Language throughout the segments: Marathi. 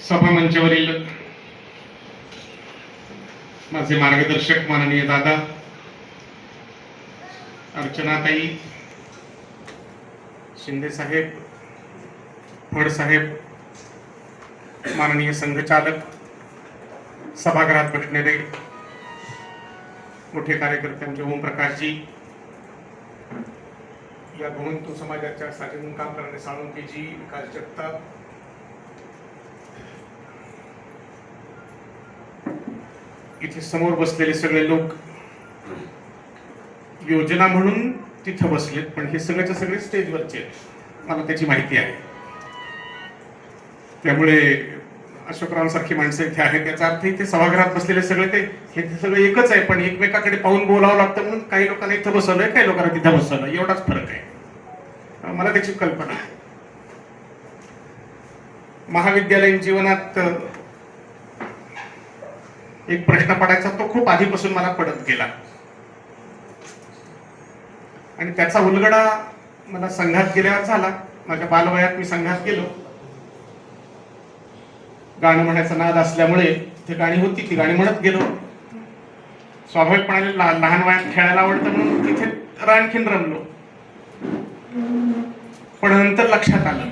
सभामंचावरील माझे मार्गदर्शक माननीय दादा अर्चनाताई, शिंदे साहेब, फड साहेब, माननीय संघचालक, सभागृहात बसलेले मोठे कार्यकर्ते आमचे ओमप्रकाशजी, या भवंतू समाजाच्या साजेून काम करणारे साळुंकेजी, विकास जगताप, इथे समोर बसलेले सगळे लोक योजना म्हणून तिथं बसलेत, पण हे सगळ्याच्या सगळे स्टेजवरचे आहेत, मला त्याची माहिती आहे. त्यामुळे अशोकरावांसारखी माणसं इथे आहेत, त्याचा अर्थ इथे सभागृहात बसलेले सगळे ते हे सगळं एकच आहे, पण एकमेकाकडे पाहून बोलावं लागतं म्हणून काही लोकांना इथं बसवलंय, काही लोकांना तिथं बसवलं, एवढाच फरक आहे. मला त्याची कल्पना आहे. महाविद्यालयीन जीवनात एक प्रश्न पडायचा, तो खूप आधीपासून मला पडत गेला आणि त्याचा उलगडा मला संघात गेल्यावर झाला. माझ्या बालवयात मी संघात गेलो. गाणं म्हणायचा नाद असल्यामुळे ती गाणी होती, ती गाणी म्हणत गेलो. स्वाभाविकपणे लहान वयात खेळायला आवडतं म्हणून तिथे आणखीन रमलो. पण नंतर लक्षात आलं,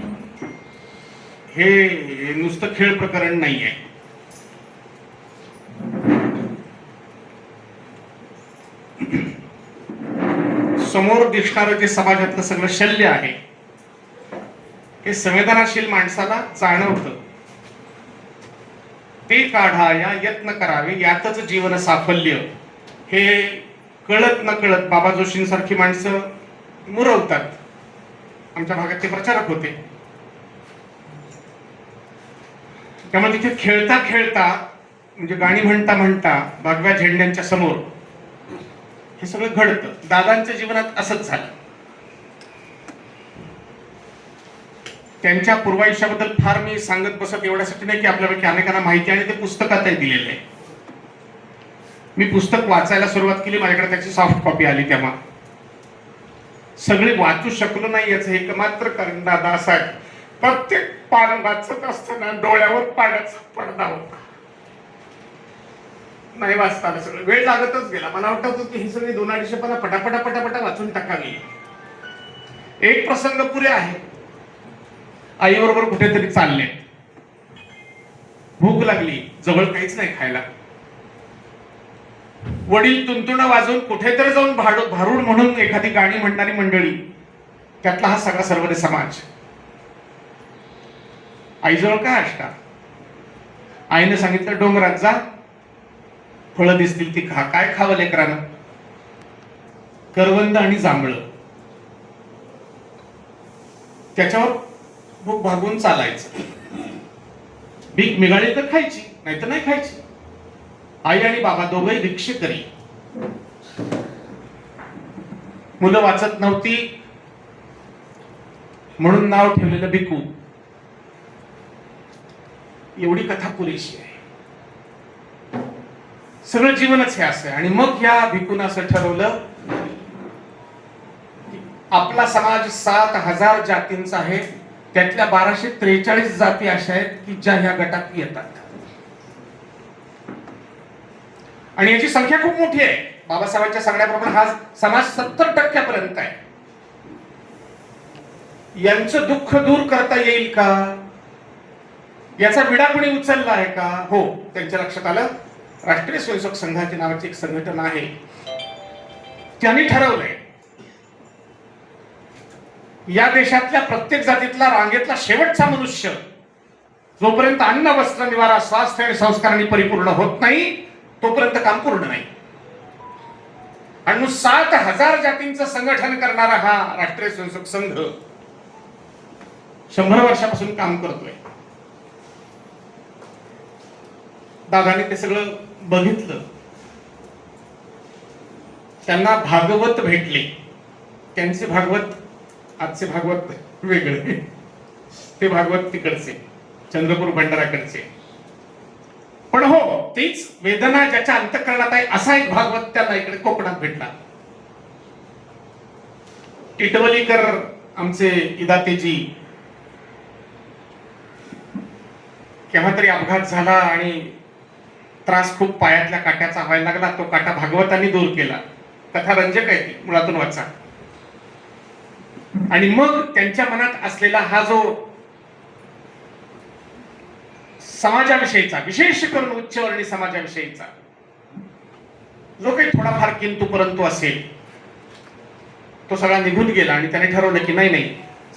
हे नुसतं खेळ प्रकरण नाही आहे. समोर दिसणारं जे समाजातलं सगळं शल्य आहे, हे संवेदनाशील माणसाला जाणवतं. ते काढाया यत्न करावे, यातच जीवन साफल्य, हे कळत न कळत बाबा जोशींसारखी माणसं मुरवतात. आमच्या भागात ते प्रचारक होते. त्यामुळे तिथे खेळता खेळता, म्हणजे गाणी म्हणता म्हणता भगव्या झेंड्यांच्या समोर हे सगळं घडतं. दादांच्या जीवनात असंच झालं. त्यांच्या पूर्वायुष्याबद्दल फार मी सांगत बसत एवढ्यासाठी नाही की आपल्यापैकी अनेकांना माहिती आहे आणि ते पुस्तकातही दिलेलं आहे. मी पुस्तक वाचायला सुरुवात केली, माझ्याकडे त्याची सॉफ्ट कॉपी आली. तेव्हा सगळी वाचू शकलो नाही याचं एकमात्र कारण दादा असा आहे, प्रत्येक पान वाचत असताना डोळ्यावर पाण्याचा पडदा होता. नाही वाचता आलं, सगळं वेळ लागतच गेला. मला वाटत होतं की ही सगळी 2-250 पानं पटापटा पटापटा वाचून टाकावी. एक प्रसंग पुरे आहे. आई बरोबर कुठेतरी चालले, भूक लागली, जवळ काहीच नाही खायला. वडील तुंतुणं वाजवून कुठेतरी जाऊन भारूड म्हणून एखादी गाणी म्हणणारी मंडळी, त्यातला हा सगळा सर्वरे समाज. आईजवळ काय असता, आईने सांगितलं डोंगरात जा, फळं दिसतील ती खा. काय खावं लेकरानं? करवंद आणि जांभळं. त्याच्यावर भूक भागून चालायचं. भीक मिळाली तर खायची, नाही तर नाही खायची. आई आणि बाबा दोघंही भिक्षेकरी. मुलं वाचत नव्हती म्हणून नाव ठेवलेलं भिकू. एवढी कथा पुरेशी आहे. सगळं जीवनच हे असं आहे. आणि मग या भिकून असं ठरवलं, आपला समाज 7,000 जातींचा आहे, त्यातल्या 1243 जाती अशा आहेत की ज्या ह्या गटात येतात. आणि याची संख्या खूप मोठी आहे. बाबासाहेबांच्या सांगण्याप्रमाणे हा समाज 70% आहे. यांचं दुःख दूर करता येईल का, याचा विडा कोणी उचलला आहे का? हो, त्यांच्या लक्षात आलं. राष्ट्रीय स्वयंसेवक संघाची नावाची एक संघटना आहे, त्यांनी ठरवलंय या देशातल्या प्रत्येक जातीतला, रांगेतला शेवटचा मनुष्य जोपर्यंत अन्न, वस्त्र, निवारा, स्वास्थ्य आणि संस्कारांनी परिपूर्ण होत नाही तोपर्यंत काम पूर्ण नाही. आणि 7,000 जातींचं संघटन करणारा हा राष्ट्रीय स्वयंसेवक संघ 100 वर्षापासून काम करतोय. दादाने ते सगळं बघितलं. त्यांना भागवत भेटले. त्यांचे भागवत, आजचे भागवत वेगळे, ते भागवत तिकडचे, चंद्रपूर भंडाराकडचे. पण हो, तीच वेदना ज्याच्या अंतःकरणात आहे असा एक भागवत त्यांना इकडे कोकणात भेटला. टिटवलीकर आमचे इदातेजी, केव्हा तरी अपघात झाला आणि त्रास खूप पायातल्या काट्याचा व्हायला लागला, तो काटा भागवतांनी दूर केला. कथा रंजक आहे ती, मुळातून वाचा. आणि मग त्यांच्या मनात असलेला हा जो समाजाविषयीचा, विशेष करून उच्चवर्णीय समाजाविषयीचा जो काही थोडाफार किंतु परंतु असेल, तो सगळा निघून गेला. आणि त्याने ठरवलं की नाही,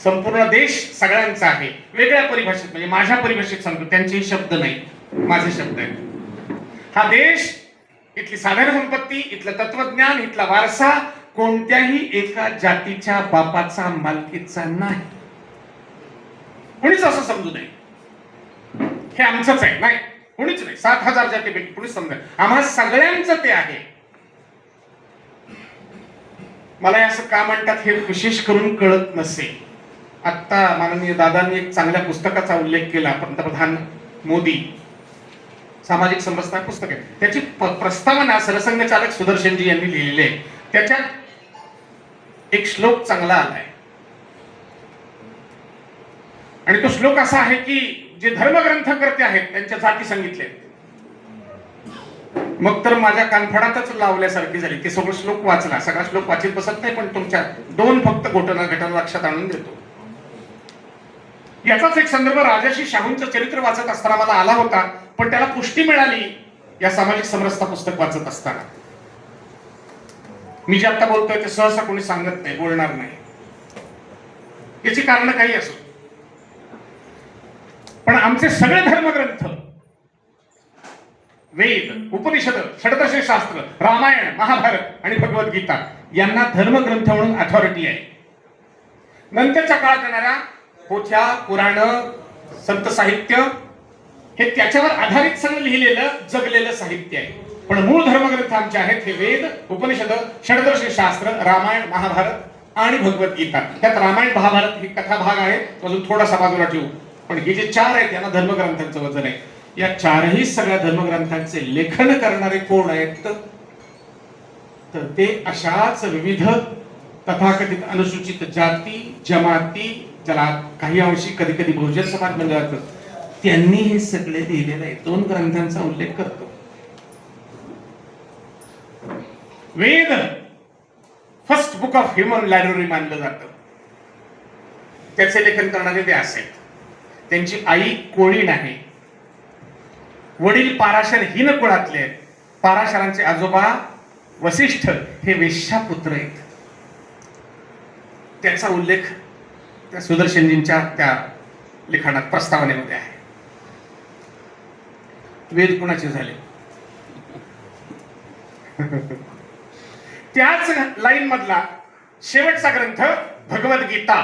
संपूर्ण देश सगळ्यांचा आहे. वेगळ्या परिभाषेत, म्हणजे माझ्या परिभाषेत सांगतो, त्यांचे शब्द नाही, माझे शब्द आहेत. हा देश, इथली साधारण संपत्ती, इथलं तत्वज्ञान, इथला वारसा कोणत्याही एका जातीच्या बापाचा, मालकीचा नाही. कुणीच असं समजू नये हे आमचंच आहे. नाही, कुणीच नाही. 7,000 जातीपैकी कुणीच समजा, आम्हा सगळ्यांचं ते आहे. मला असं का म्हणतात हे विशेष करून कळत नसेल. आत्ता माननीय दादांनी एक चांगल्या पुस्तकाचा उल्लेख केला, पंतप्रधान मोदी, सामाजिक समरसता पुस्तक आहे. त्याची प्रस्तावना सरसंघचालक सुदर्शनजी यांनी लिहिलेली आहे. त्याच्यात एक श्लोक चांगला आलाय आणि तो श्लोक असा आहे की जे धर्मग्रंथकर्ते आहेत त्यांच्या जाती सांगितले. मग तर माझ्या कानफडातच लावल्यासारखी झाली. ते सगळं श्लोक वाचला, सगळा श्लोक वाचित बसत नाही, पण तुमच्या 2 फक्त घटना लक्षात आणून देतो. याचाच एक संदर्भ राजर्षी शाहूंचं चरित्र वाचत असताना मला आला होता, पण त्याला पुष्टी मिळाली या सामाजिक समरसता पुस्तक वाचत असताना. मी जे आता बोलतोय ते सहसा कोणी सांगत नाही, बोलणार नाही. याची कारण काही असो, पण आमचे सगळे धर्मग्रंथ, वेद, उपनिषद, षड्दर्शन शास्त्र, रामायण, महाभारत आणि भगवद्गीता यांना धर्मग्रंथ म्हणून अथॉरिटी आहे. नंतरच्या काळात येणाऱ्या पोथ्या, पुराण, संत साहित्य हे त्याच्यावर आधारित सगळं लिहिलेलं, जगलेलं साहित्य आहे. पण मूळ धर्मग्रंथ आमचे आहेत हे वेद, उपनिषद, षड्दर्शन शास्त्र, रामायण, महाभारत आणि भगवद्गीता. त्यात रामायण महाभारत ही कथा भाग आहे, अजून थोडासा बाजूला ठेवू. पण हे जे 4 आहेत यांना धर्मग्रंथांचं वजन आहे. या 4ही सगळ्या धर्मग्रंथांचे लेखन करणारे कोण आहेत, तर ते अशाच विविध तथाकथित अनुसूचित जाती, जमाती, ज्याला काही अंशी कधी कधी बहुजन समाज म्हणलं जातं, त्यांनी हे सगळे लिहिलेलं आहे. 2 ग्रंथांचा उल्लेख करतो. Veda first book of human library मानलं जातं. त्याचे लेखन करणारे व्यास आहेत. त्यांची आई कोळीण आहे, वडील पाराशर हीन कुळातले आहेत. पाराशरांचे आजोबा वसिष्ठ हे वेश्यापुत्र आहेत. त्याचा उल्लेख त्या सुदर्शनजींच्या त्या लिखाणात, प्रस्तावनेमध्ये आहे. वेद कुणाचे झाले? त्याच लाईन मधला शेवटचा ग्रंथ भगवद्गीता,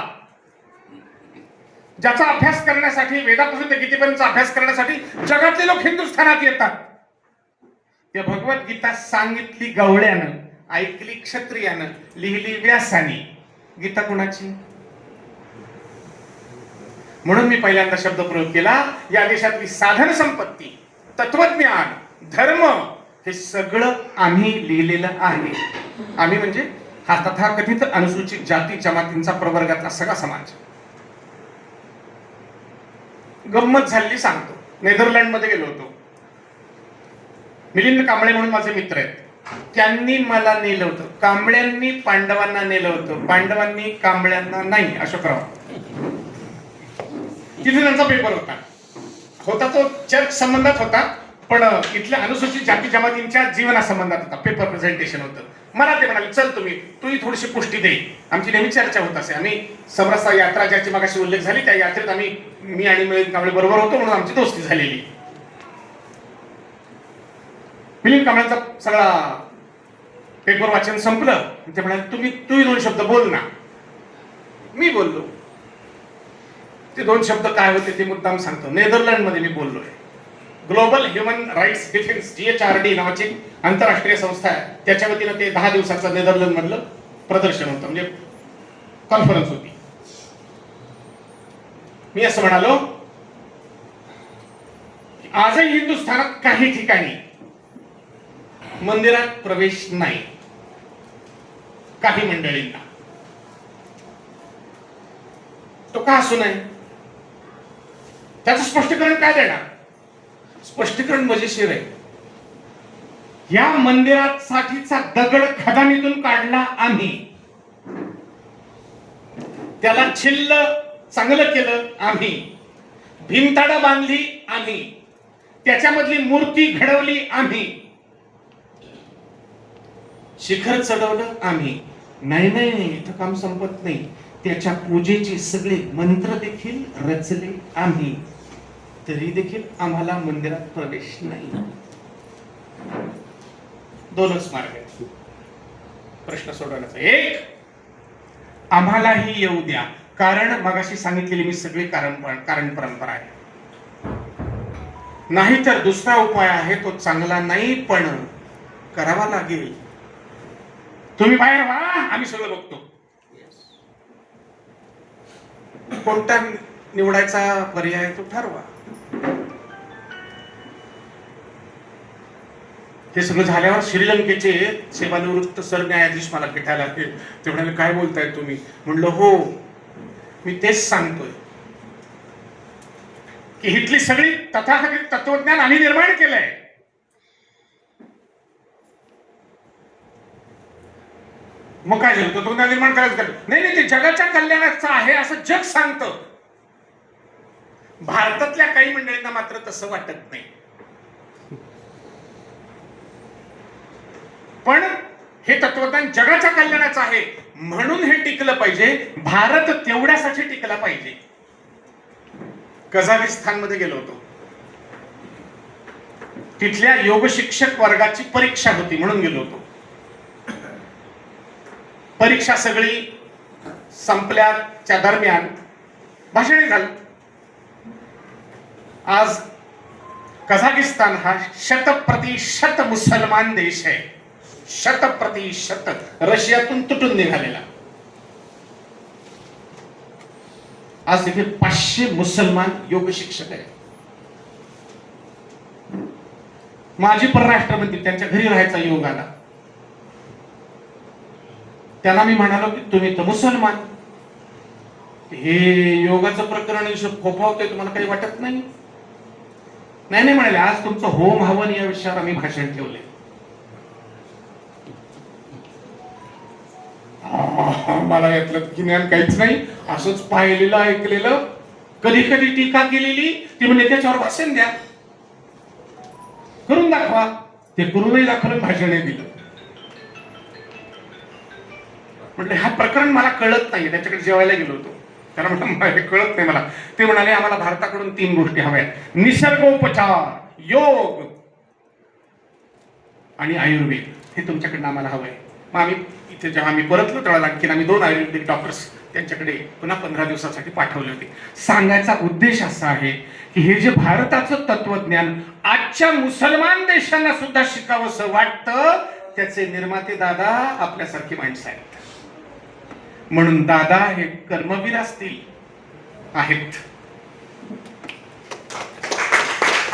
ज्याचा अभ्यास करण्यासाठी, वेदापासून ते गीतेपर्यंतचा अभ्यास करण्यासाठी जगातले लोक हिंदुस्थानात येतात. त्या भगवद्गीता सांगितली गवळ्यानं, ऐकली क्षत्रियानं, लिहिली व्यासानी. गीता कुणाची? म्हणून मी पहिल्यांदा शब्द प्रयोग केला, या देशातली साधन संपत्ती, तत्वज्ञान, धर्म हे सगळं आम्ही लिहिलेलं आहे. आम्ही म्हणजे हा तथाकथित अनुसूचित जाती जमातींचा प्रवर्गातला सगळा समाज. गंमत झालेली सांगतो. नेदरलँड मध्ये गेलो होतो. मिलिंद कांबळे म्हणून माझे मित्र आहेत. त्यांनी मला नेलं होतं. कांबळ्यांनी पांडवांना नेलं होतं, पांडवांनी कांबळ्यांना नाही. अशोकराव तिथे त्यांचा पेपर होता तो चर्च संबंधात होता, पण इथल्या अनुसूचित जाती जमातींच्या जीवना संबंधात होता. पेपर प्रेझेंटेशन होतं. मला ते म्हणाले, चल तूही थोडीशी पुष्टी दे. आमची नेहमी चर्चा होत असे. आम्ही समरसता यात्रा, ज्याची मागाशी उल्लेख झाली, त्या यात्रेत मी आणि मिलिंद कांबळे बरोबर होतो, म्हणून आमची दोस्ती झालेली. मिलिंद कांबळेंचा सगळा पेपर वाचन संपलं. ते म्हणाले, तूही 2 शब्द बोल ना. मी बोललो. ते 2 शब्द काय होते ते मुद्दाम सांगतो. नेदरलँड मध्ये मी बोललोय. Global human rights defence, GHRD नावाची आंतरराष्ट्रीय संस्था आहे. त्याच्या वतीनं ते 10 दिवसाचं नेदरलँड मधलं प्रदर्शन होतं, म्हणजे कॉन्फरन्स होती. मी असं म्हणालो, आजही हिंदुस्थानात काही ठिकाणी मंदिरात प्रवेश नाही काही मंडळींना. तो का असू नये? त्याचं स्पष्टीकरण काय देणार? स्पष्टीकरण मजेशीर आहे. या मंदिरासाठीचा दगड खदानीतून काढला आम्ही, त्याला छिल्ल चांगलं केलं आम्ही, भिंताडा बांधली आम्ही, त्याच्यामधली मूर्ती घडवली आम्ही, शिखर चढवलं आम्ही. नाही नाही, इथं काम संपत नाही. त्याच्या पूजेचे सगळे मंत्र देखील रचले आम्ही, तरी देखील आम्हाला मंदिरात प्रवेश नाही. दोनच मार्ग आहेत प्रश्न सोडवण्याचा. एक, आम्हालाही येऊ द्या, कारण मगाशी सांगितलेली मी सगळी कारण परंपरा आहे. नाहीतर दुसरा उपाय आहे, तो चांगला नाही पण करावा लागेल. तुम्ही बाहेर व्हा, आम्ही सगळं बघतो. कोणता निवडायचा पर्याय तो ठरवा. हे सगळं झाल्यावर श्रीलंकेचे सेवानिवृत्त सरन्यायाधीश मला भेटायला आले. ते म्हणाले, काय बोलताय तुम्ही? म्हणलं, हो, मी तेच सांगतोय की इथली सगळी तथाकथित तत्वज्ञान आम्ही निर्माण केलंय. मग काय झालं? तत्वज्ञान निर्माण करायचं नाही नाही, ते जगाच्या कल्याणाचं आहे असं जग सांगतं. भारतातल्या काही मंडळींना मात्र तसं वाटत नाही. पण हे तत्वज्ञान जगाच्या कल्याणाचं आहे म्हणून हे टिकलं पाहिजे. भारत तेवढ्यासाठी टिकला पाहिजे. कझाकिस्तान मध्ये गेलो होतो, तिथल्या योग शिक्षक वर्गाची परीक्षा होती म्हणून गेलो होतो. परीक्षा सगळी संपल्याच्या दरम्यान भाषण झालं. आज कझाकिस्तान हा 100% मुसलमान देश आहे. 100% रशियातून तुटून निघालेला. आज तिथे 500 मुसलमान योग शिक्षक आहेत. माजी परराष्ट्रमंत्री त्यांच्या घरी राहायचा योग आला. त्यांना मी म्हणालो की तुम्ही तर मुसलमान, हे योगाचं प्रकरण फोफावतंय, तुम्हाला काही वाटत नाही? नाही नाही म्हणाले, आज तुमचं होम हवन या विषयावर आम्ही भाषण ठेवले. मला यातलं ज्ञान काहीच नाही, असंच पाहिलेलं ऐकलेलं, कधी कधी टीका केलेली. ती म्हणजे त्याच्यावर भाषण द्या, करून दाखवा. ते करूनही दाखवलं, भाषणही दिलं. म्हटलं, हा प्रकरण मला कळत नाही. त्याच्याकडे जेवायला गेलो होतो, त्याला म्हटलं हे कळत नाही मला. ते म्हणाले, आम्हाला भारताकडून 3 गोष्टी हव्यात: निसर्गोपचार, योग आणि आयुर्वेद. हे तुमच्याकडनं आम्हाला हवंय. मग आम्ही इथे जेव्हा आम्ही परतलो तेव्हा आणखीन आम्ही 2 आयुर्वेदिक डॉक्टर्स त्यांच्याकडे पुन्हा 15 दिवसासाठी पाठवले होते. सांगायचा उद्देश असा आहे की हे जे भारताचं तत्वज्ञान आजच्या मुसलमान देशांना सुद्धा शिकावंसं वाटतं, त्याचे निर्माते दादा आपल्यासारखी माणसं आहेत. म्हणून दादा हे कर्मवीर असतील आहेत,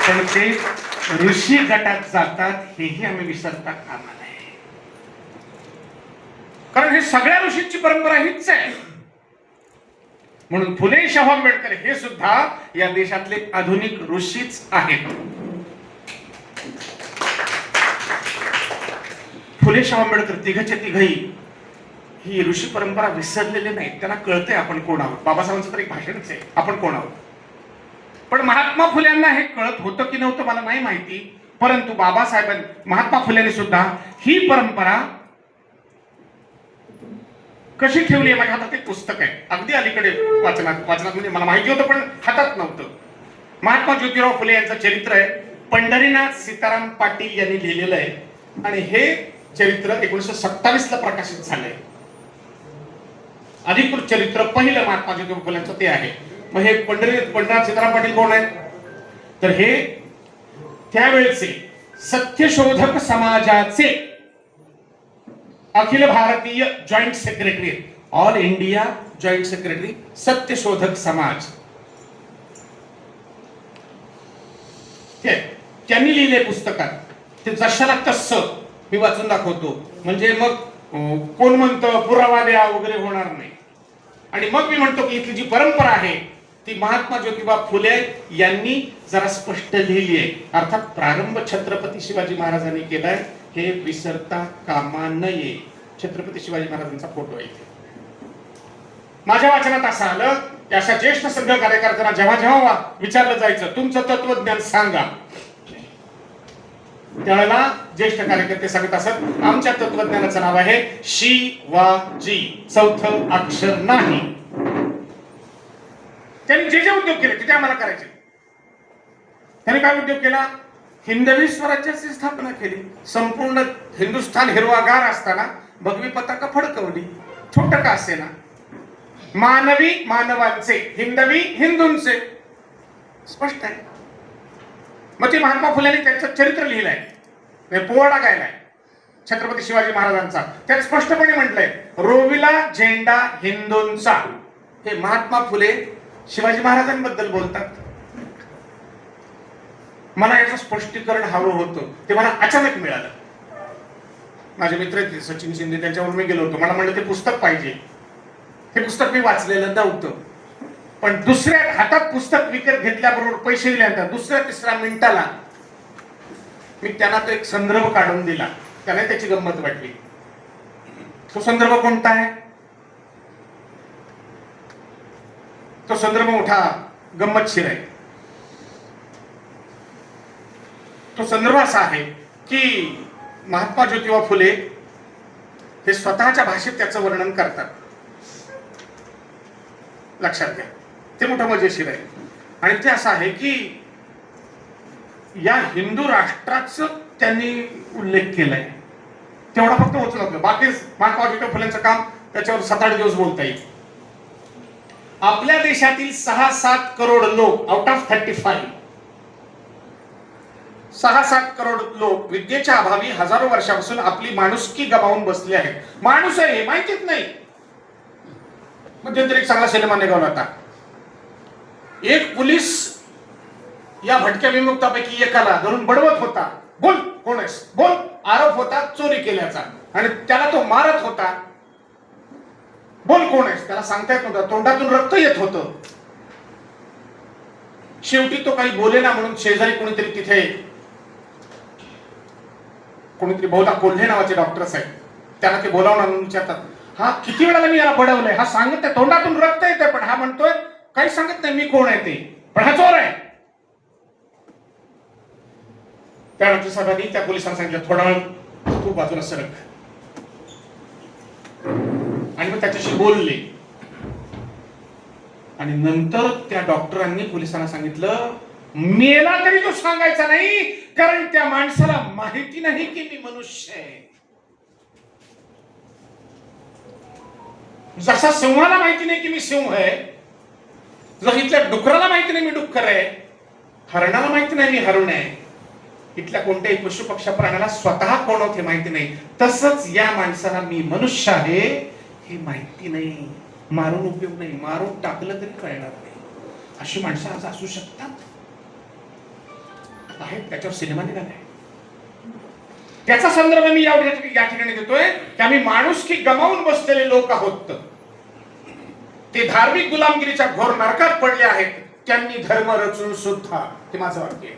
पण ते ऋषी गटात जातात हेही आम्ही विसरता कामा नये. कारण हे सगळ्या ऋषींची परंपरा हीच आहे. म्हणून फुले शाहू आंबेडकर हे सुद्धा या देशातले आधुनिक ऋषीच आहेत. फुले शाहू आंबेडकर तिघचे तिघही ही ऋषी परंपरा विसरलेले नाहीत. त्यांना कळतंय आपण कोण आहोत. बाबासाहेबांचं तर एक भाषणच आहे, आपण कोण आहोत. पण महात्मा फुल्यांना हे कळत होतं की नव्हतं मला नाही माहिती, परंतु महात्मा फुल्यांनी सुद्धा ही परंपरा कशी ठेवली आहे. माझ्या हातात एक पुस्तक आहे, अगदी अलीकडे वाचनात म्हणजे मला माहिती होतं पण हातात नव्हतं. महात्मा ज्योतिराव फुले यांचं चरित्र आहे. पंढरीनाथ सीताराम पाटील यांनी लिहिलेलं आहे आणि हे चरित्र 1927 ला प्रकाशित झालंय. अधिकृत चरित्र पहिलं महात्मा ज्योतिराव फुल्यांचं ते आहे. मग हे पंढरीनाथ सीताराम पाटील कोण आहेत? तर हे त्यावेळेचे सत्यशोधक समाजाचे Akhil Bharatiya joint secretary, all India joint secretary Satyashodhak Samaj, त्यांनी लिहिले पुस्तकात. ते जशाला तसं मी वाचून दाखवतो, म्हणजे मग कोण म्हणतं पुरावा द्या वगैरे होणार नाही. आणि मग मी म्हणतो की इथली जी परंपरा आहे ती महात्मा ज्योतिबा फुले यांनी जरा स्पष्ट लिहिली आहे. अर्थात प्रारंभ छत्रपती शिवाजी महाराजांनी केलाय, हे विसरता कामा नये. छत्रपती शिवाजी महाराजांचा फोटो आहे इथे. माझ्या वाचनात असं आलं की अशा ज्येष्ठ संघ कार्यकर्त्यांना जेव्हा जेव्हा विचारलं जायचं तुमचं तत्वज्ञान सांगा, त्यावेळेला ज्येष्ठ कार्यकर्ते सांगत असत आमच्या तत्वज्ञानाचं नाव आहे शिवाजी, चौथं अक्षर नाही. त्यांनी जे जे उद्योग केले ते आम्हाला करायचे. त्यांनी काय उद्योग केला? हिंदवी स्वराज्याची स्थापना केली. संपूर्ण हिंदुस्थान हिरवागार असताना भगवी पताका फडकवली, छोट का असेना. मानवी मानवांचे, हिंदवी हिंदूंचे, स्पष्ट आहे. मग ते महात्मा फुलेंनी त्यांचं चरित्र लिहिलंय, पोवाडा गायलाय छत्रपती शिवाजी महाराजांचा. त्यात स्पष्टपणे म्हटलंय रोविला झेंडा हिंदूंचा. हे महात्मा फुले शिवाजी महाराजांबद्दल बोलतात. मला याचं स्पष्टीकरण हवं होतं, ते मला अचानक मिळालं. माझे मित्र सचिन शिंदे, त्यांच्यावर मी गेलो होतो. मला म्हणलं ते पुस्तक पाहिजे. हे पुस्तक मी वाचलेलं नव्हतं, पण दुसऱ्या हातात पुस्तक विकत घेतल्याबरोबर पैसे दिल्यानंतर दुसऱ्या तिसऱ्या मिनिटाला मी त्यांना तो एक संदर्भ काढून दिला. त्याला त्याची गंमत वाटली. तो संदर्भ कोणता आहे? तो संदर्भ मोठा गंमतशीर आहे. तो संदर्भ असा आहे की महात्मा ज्योतिबा फुले हे स्वतःच्या भाषेत त्याचं वर्णन करतात. लक्षात घ्या, ते मोठं मजेशीर आहे. आणि ते असं आहे की या हिंदू राष्ट्राचा त्यांनी उल्लेख केलाय, तेवढा फक्त उचलतो. बाकी महात्मा ज्योतिबा फुलेंचं काम त्याच्यावर 7-8 दिवस बोलता येईल. आपल्या देशातील 6-7 करोड लोक आउट ऑफ 35, 6-7 करोड लोक विद्येच्या अभावी हजारो वर्षापासून आपली माणुसकी गमावून बसले आहेत. माणूस आहे माहितीच नाही. मध्यंतरी एक चांगला सिनेमा निघाला होता. एक पोलीस या भटक्या विमुक्तापैकी एकाला धरून बडवत होता. बोल कोण आहेस, बोल. आरोप होता चोरी केल्याचा आणि त्याला तो मारत होता. बोल कोण आहेस, त्याला सांगता येत नव्हतं, तोंडातून रक्त येत होतं. शेवटी तो काही बोलेना म्हणून शेजारी कोणीतरी तिथे कोणीतरी बहुधा कोल्हे नावाचे डॉक्टर्स आहेत, त्यांना ते बोलावून आणून विचारतात हा किती वेळाला मी याला बडवलंय. हा सांगत आहे तोंडातून रक्त येते, पण हा म्हणतोय काही सांगत नाही मी कोण आहे ते, पण हा चोर आहे. त्या डॉक्टर साहेबांनी त्या पोलिसांना सांगितलं थोडा वेळ तू बाजूला सरक, आणि मग त्याच्याशी बोलले. आणि नंतर त्या डॉक्टरांनी पोलिसांना सांगितलं मेला तरी तो सांगायचा नाही, कारण त्या माणसाला माहिती नाही की मी मनुष्य आहे. जसा सिंहाला माहिती नाही की मी सिंह आहे, जर इथल्या डुकराला माहिती नाही मी डुक्कर आहे, हरणाला माहिती नाही मी हरण आहे, इथल्या कोणत्याही पशु पक्ष प्राण्याला स्वतः कोण होते माहिती नाही, तसंच या माणसाला मी मनुष्य आहे हे माहिती नाही. मारून उपयोग नाही, मारून टाकलं तरी कळणार नाही. अशी माणसं आज असू शकतात, आहेत. त्याच्यावर सिनेमा निघालाय. त्याचा संदर्भ मी या ठिकाणी देतोय की आम्ही माणुसकी गमावून बसलेले लोक आहोत. ते धार्मिक गुलामगिरीच्या घोर नरकात पडले आहेत. त्यांनी धर्म रचून सुद्धा, हे माझं वाक्य आहे.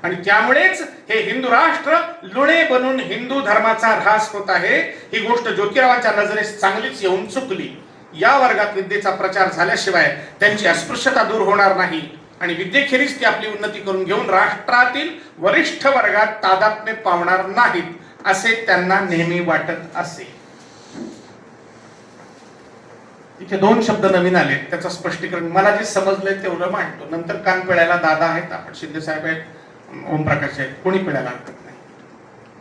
आणि त्यामुळेच हे हिंदू राष्ट्र लुणे बनून हिंदू धर्माचा ऱ्हास होत आहे. ही गोष्ट ज्योतिरावांच्या नजरेस चांगलीच येऊन चुकली. या वर्गात विद्येचा प्रचार झाल्याशिवाय त्यांची अस्पृश्यता दूर होणार नाही आणि विद्येखेरीज ती आपली उन्नती करून घेऊन राष्ट्रातील वरिष्ठ वर्गात तादात्म्य पावणार नाहीत असे त्यांना नेहमी वाटत असे. इथे 2 शब्द नवीन आले, त्याचं स्पष्टीकरण मला जे समजलंय तेवढं मांडतो. नंतर कान पिळायला दादा आहेत, आपण शिंदे साहेब आहेत, ओमप्रकाश आहेत, कोणी पिळायला हरकत नाही.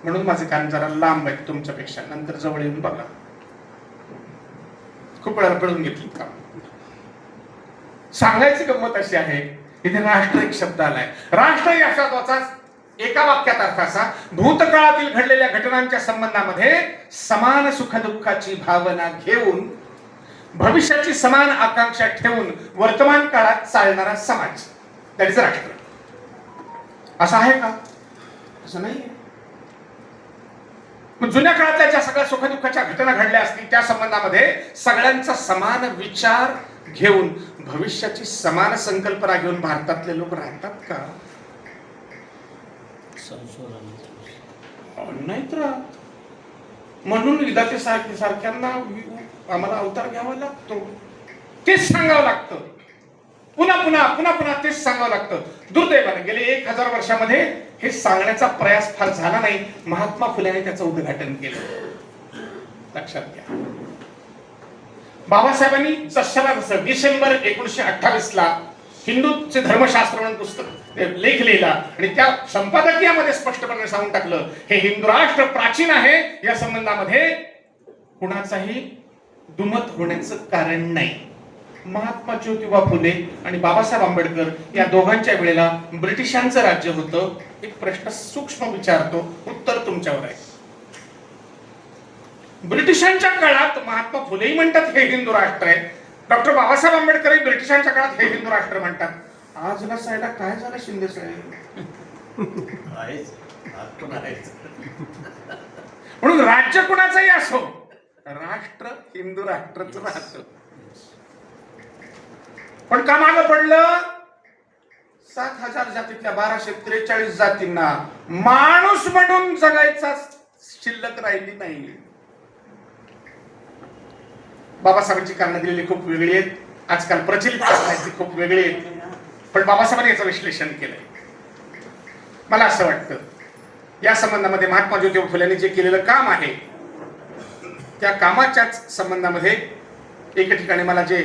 म्हणून माझे कान जरा लांब आहेत तुमच्यापेक्षा. नंतर जवळ येऊन बघा. खूप वेळा पिळून घेतली का. सांगायची गंमत अशी आहे, इथे राष्ट्र एक शब्द आलाय. राष्ट्र या शब्दाचा एका वाक्यात अर्थ असा, भूतकाळातील घडलेल्या घटनांच्या संबंधामध्ये समान सुखदुःखाची भावना घेऊन, भविष्याची समान आकांक्षा ठेवून वर्तमान काळात चालणारा समाज, दॅट इज राष्ट्र. असं आहे का? असं नाही. जुन्या काळातल्या ज्या सगळ्या सुखदुःखाच्या घटना घडल्या असतील त्या संबंधामध्ये सगळ्यांचा समान विचार घेऊन भविष्याची समान संकल्पना घेऊन भारतातले लोक राहतात का? नाहीत राहत. म्हणून विधाते सारख्यांना आम्हाला अवतार घ्यावा लागतो. तेच सांगावं लागतं, पुन्हा पुन्हा पुन्हा पुन्हा तेच सांगावं लागतं. दुर्दैवाने गेले 1000 वर्षामध्ये हे सांगण्याचा प्रयास फार झाला नाही. महात्मा फुलेने त्याचं उद्घाटन केलं. लक्षात घ्या. बाबासाहेबांनी जसं डिसेंबर 1928 ला हिंदूचे धर्मशास्त्र म्हणून पुस्तक लेख लिहिला आणि त्या संपादकीयामध्ये स्पष्टपणे सांगून टाकलं, हे हिंदू राष्ट्र प्राचीन आहे. या संबंधामध्ये कुणाचाही दुमत होण्याचं कारण नाही. महात्मा ज्योतिबा फुले आणि बाबासाहेब आंबेडकर या दोघांच्या वेळेला ब्रिटिशांचं राज्य होतं. एक प्रश्न सूक्ष्म विचारतो, उत्तर तुमच्यावर आहे. ब्रिटिशांच्या काळात महात्मा फुलेही म्हणतात हे हिंदू राष्ट्र आहे. डॉक्टर बाबासाहेब आंबेडकरही ब्रिटिशांच्या काळात हे हिंदू राष्ट्र म्हणतात. आज नसायला काय झालं शिंदे साहेब? म्हणून राज्य कुणाचंही असो, राष्ट्र हिंदू राष्ट्रच राहतं. पण का मागं पडलं? 7000 जातीतल्या 1243 जातींना माणूस म्हणून जगायचा शिल्लक राहिली नाही. बाबासाहेबांची कारणं दिलेली खूप वेगळी आहेत, आजकाल प्रचलित असण्याची खूप वेगळी आहेत. पण बाबासाहेबांनी याचं विश्लेषण केलंय. मला असं वाटतं या संबंधामध्ये महात्मा ज्योतिबा फुलेंनी जे केलेलं काम आहे त्या कामाच्याच संबंधामध्ये एका ठिकाणी मला जे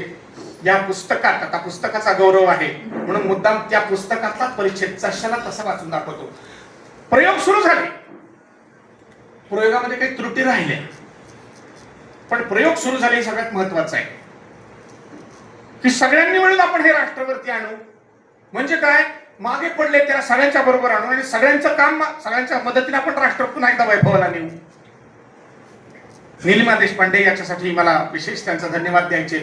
या पुस्तकात, आता पुस्तकाचा गौरव आहे म्हणून मुद्दाम त्या पुस्तकातला परिच्छेद जशाला तसा वाचून दाखवतो. प्रयोग सुरू झाले, प्रयोगामध्ये काही त्रुटी राहिल्या, पण प्रयोग सुरू झाले हे सगळ्यात महत्वाचं आहे की सगळ्यांनी मिळून आपण हे राष्ट्रावरती आणू. म्हणजे काय, मागे पडले त्याला सगळ्यांच्या बरोबर आणू आणि सगळ्यांचं काम, सगळ्यांच्या मदतीने आपण राष्ट्र पुन्हा एकदा वैभवाला नेऊ. नीलिमा देशपांडे याच्यासाठी मला विशेष त्यांचा धन्यवाद द्यायचे.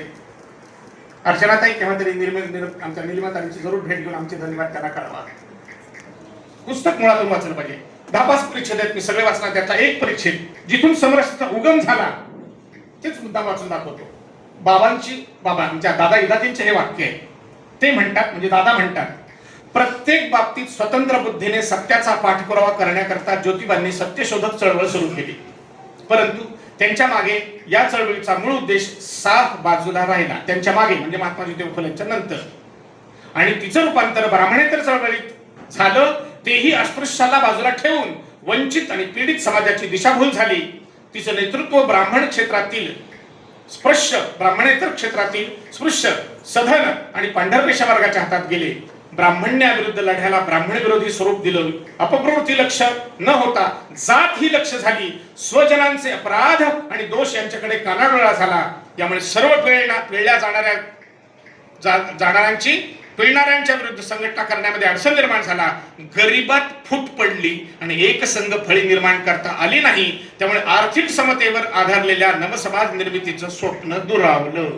अर्चनाताई केव्हा तरी आमच्या नीलिमाताईंची जरूर भेट घेऊन आमचे धन्यवाद त्यांना कळवा. पुस्तक मुळातून वाचलं पाहिजे. 10-5 परिच्छेद आहेत, मी सगळे वाचणार. त्याचा एक परिच्छेद जिथून समरसाचा उगम झाला तेच मुद्दा वाचून दाखवतो. बाबा आमच्या दादा इदातींचे हे वाक्य आहे. ते म्हणतात, म्हणजे दादा म्हणतात, प्रत्येक बाबतीत स्वतंत्र बुद्धीने सत्याचा पाठपुरावा करण्याकरता ज्योतिबांनी सत्यशोधक चळवळ सुरू केली. परंतु त्यांच्या मागे या चळवळीचा मूळ उद्देश साफ बाजूला राहिला. त्यांच्या मागे म्हणजे महात्मा ज्योतिबा फुलेंच्या नंतर, आणि तिचं रूपांतर ब्राह्मणेतर चळवळीत झालं. तेही अस्पृश्याला बाजूला ठेवून वंचित आणि पीडित समाजाची दिशाभूल झाली. तिचं नेतृत्व ब्राह्मण क्षेत्रातील स्पृश्य, ब्राह्मणेतर क्षेत्रातील स्पृश्य, सधन आणि पांढरपेशा वर्गाच्या हातात गेले. ब्राह्मण्याविरुद्ध लढ्याला ब्राह्मण विरोधी स्वरूप दिलं. अपप्रवृत्ती लक्ष न होता जात ही लक्ष झाली. स्वजनांचे अपराध आणि दोष यांच्याकडे कानाडोळा झाला. यामुळे सर्व पिळल्या जाणाऱ्यांची पिळणाऱ्यांच्या विरुद्ध संघटना करण्यामध्ये अडचण निर्माण झाला. गरिबात फूट पडली आणि एकसंघ फळी निर्माण करता आली नाही. त्यामुळे आर्थिक समतेवर आधारलेल्या नवसमाज निर्मितीचं स्वप्न दुरावलं.